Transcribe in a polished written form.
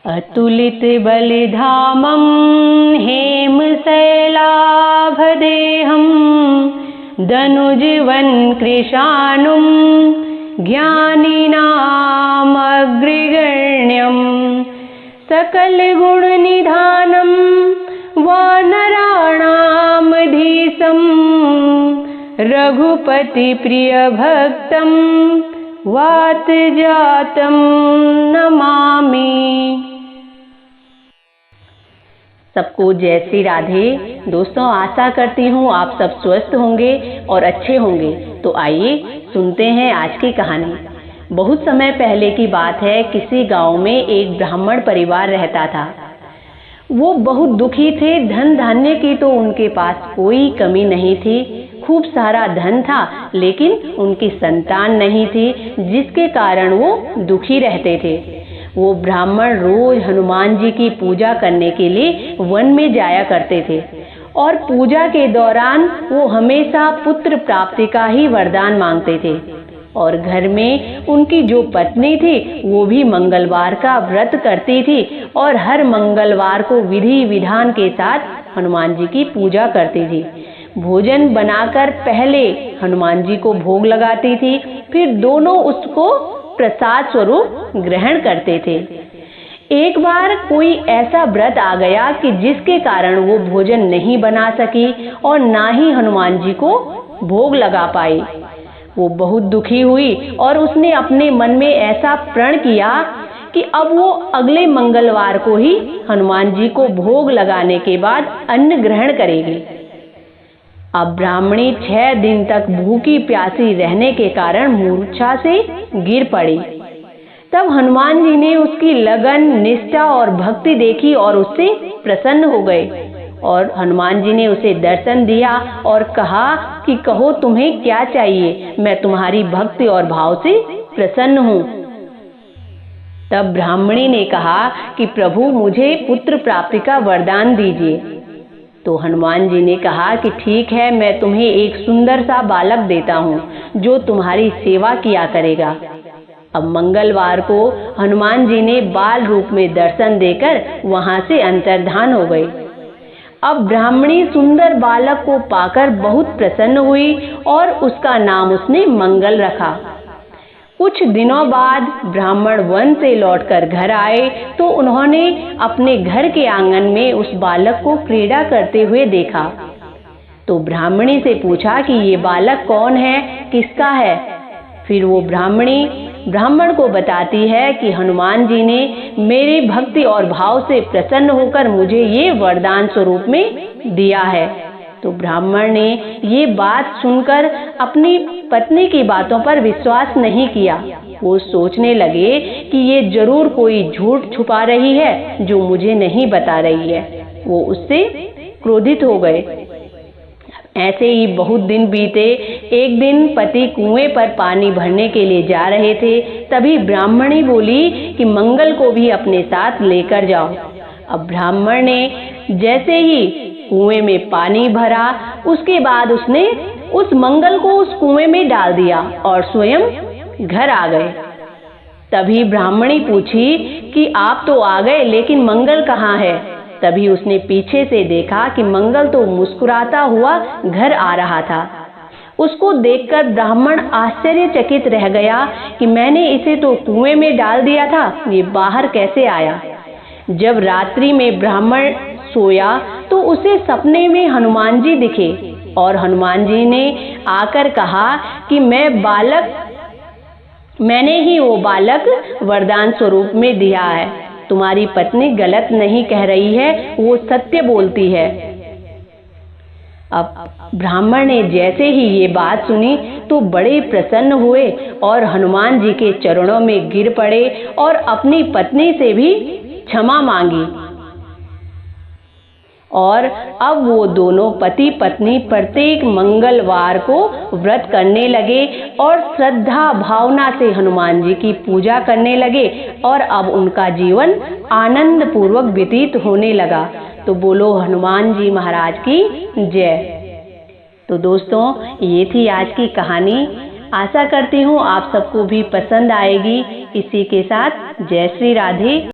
अतुलित बलिधामं हेमशैलाभदेहं दनुजवन कृशानुं ज्ञानिनामग्रगण्यं सकलगुणनिधानं वानराणामधीशं रघुपतिप्रियभक्तं वातजातं नमामि। सबको जय श्री राधे। दोस्तों, आशा करती हूँ आप सब स्वस्थ होंगे और अच्छे होंगे। तो आइए सुनते हैं आज की कहानी। बहुत समय पहले की बात है। किसी गांव में एक ब्राह्मण परिवार रहता था। वो बहुत दुखी थे। धन धान्य की तो उनके पास कोई कमी नहीं थी। खूब सारा धन था, लेकिन उनकी संतान नहीं थी, जिसके कारण वो दुखी रहते थे। वो ब्राह्मण रोज हनुमान जी की पूजा करने के लिए वन में जाया करते थे और पूजा के दौरान वो हमेशा पुत्र प्राप्ति का ही वरदान मांगते थे। और घर में उनकी जो पत्नी थी वो भी मंगलवार का व्रत करती थी और हर मंगलवार को विधि विधान के साथ हनुमान जी की पूजा करती थी। भोजन बनाकर पहले हनुमान जी को भोग लगाती थी, फिर दोनों उसको प्रसाद स्वरूप ग्रहण करते थे। एक बार कोई ऐसा व्रत आ गया कि जिसके कारण वो भोजन नहीं बना सकी और ना ही हनुमान जी को भोग लगा पाई। वो बहुत दुखी हुई और उसने अपने मन में ऐसा प्रण किया कि अब वो अगले मंगलवार को ही हनुमान जी को भोग लगाने के बाद अन्न ग्रहण करेगी। अब ब्राह्मणी 6 दिन तक भूखी प्यासी रहने के कारण मूर्छा से गिर पड़ी। तब हनुमान जी ने उसकी लगन, निष्ठा और भक्ति देखी और उससे प्रसन्न हो गए। और हनुमान जी ने उसे दर्शन दिया और कहा कि कहो तुम्हें क्या चाहिए, मैं तुम्हारी भक्ति और भाव से प्रसन्न हूँ। तब ब्राह्मणी ने कहा कि प्रभु, मुझे पुत्र प्राप्ति का वरदान दीजिए। तो हनुमान जी ने कहा कि ठीक है, मैं तुम्हें एक सुंदर सा बालक देता हूँ जो तुम्हारी सेवा किया करेगा। अब मंगलवार को हनुमान जी ने बाल रूप में दर्शन देकर वहां से अंतर्धान हो गए। अब ब्राह्मणी सुंदर बालक को पाकर बहुत प्रसन्न हुई और उसका नाम उसने मंगल रखा। कुछ दिनों बाद ब्राह्मण वन से लौटकर घर आए तो उन्होंने अपने घर के आंगन में उस बालक को क्रीड़ा करते हुए देखा। तो ब्राह्मणी से पूछा कि ये बालक कौन है, किसका है। फिर वो ब्राह्मणी ब्राह्मण को बताती है कि हनुमान जी ने मेरी भक्ति और भाव से प्रसन्न होकर मुझे ये वरदान स्वरूप में दिया है। तो ब्राह्मण ने ये बात सुनकर अपनी पत्नी की बातों पर विश्वास नहीं किया। वो सोचने लगे कि ये जरूर कोई झूठ छुपा रही है जो मुझे नहीं बता रही है। वो उससे क्रोधित हो गए। ऐसे ही बहुत दिन बीते। एक दिन पति कुएं पर पानी भरने के लिए जा रहे थे। तभी ब्राह्मणी बोली कि मंगल को भी अपने साथ लेकर जाओ। अब ब्राह्मण ने जैसे ही कुएं में पानी भरा, उसके बाद उसने उस मंगल को उस कुएं में डाल दिया और स्वयं घर आ गए। तभी ब्राह्मणी पूछी कि आप तो आ गए, लेकिन मंगल कहाँ है। तभी उसने पीछे से देखा कि मंगल तो मुस्कुराता हुआ घर आ रहा था। उसको देखकर ब्राह्मण आश्चर्यचकित रह गया कि मैंने इसे तो कुएं में डाल दिया था, ये बाहर कैसे आया। जब रात्रि में ब्राह्मण सोया तो उसे सपने में हनुमान जी दिखे और हनुमान जी ने आकर कहा कि मैंने ही वो बालक वरदान स्वरूप में दिया है। तुम्हारी पत्नी गलत नहीं कह रही है, वो सत्य बोलती है। अब ब्राह्मण ने जैसे ही ये बात सुनी तो बड़े प्रसन्न हुए और हनुमान जी के चरणों में गिर पड़े और अपनी पत्नी से भी क्षमा मांगी। और अब वो दोनों पति पत्नी प्रत्येक मंगलवार को व्रत करने लगे और श्रद्धा भावना से हनुमान जी की पूजा करने लगे और अब उनका जीवन आनंद पूर्वक व्यतीत होने लगा। तो बोलो हनुमान जी महाराज की जय। तो दोस्तों, ये थी आज की कहानी। आशा करती हूँ आप सबको भी पसंद आएगी। इसी के साथ जय श्री राधे।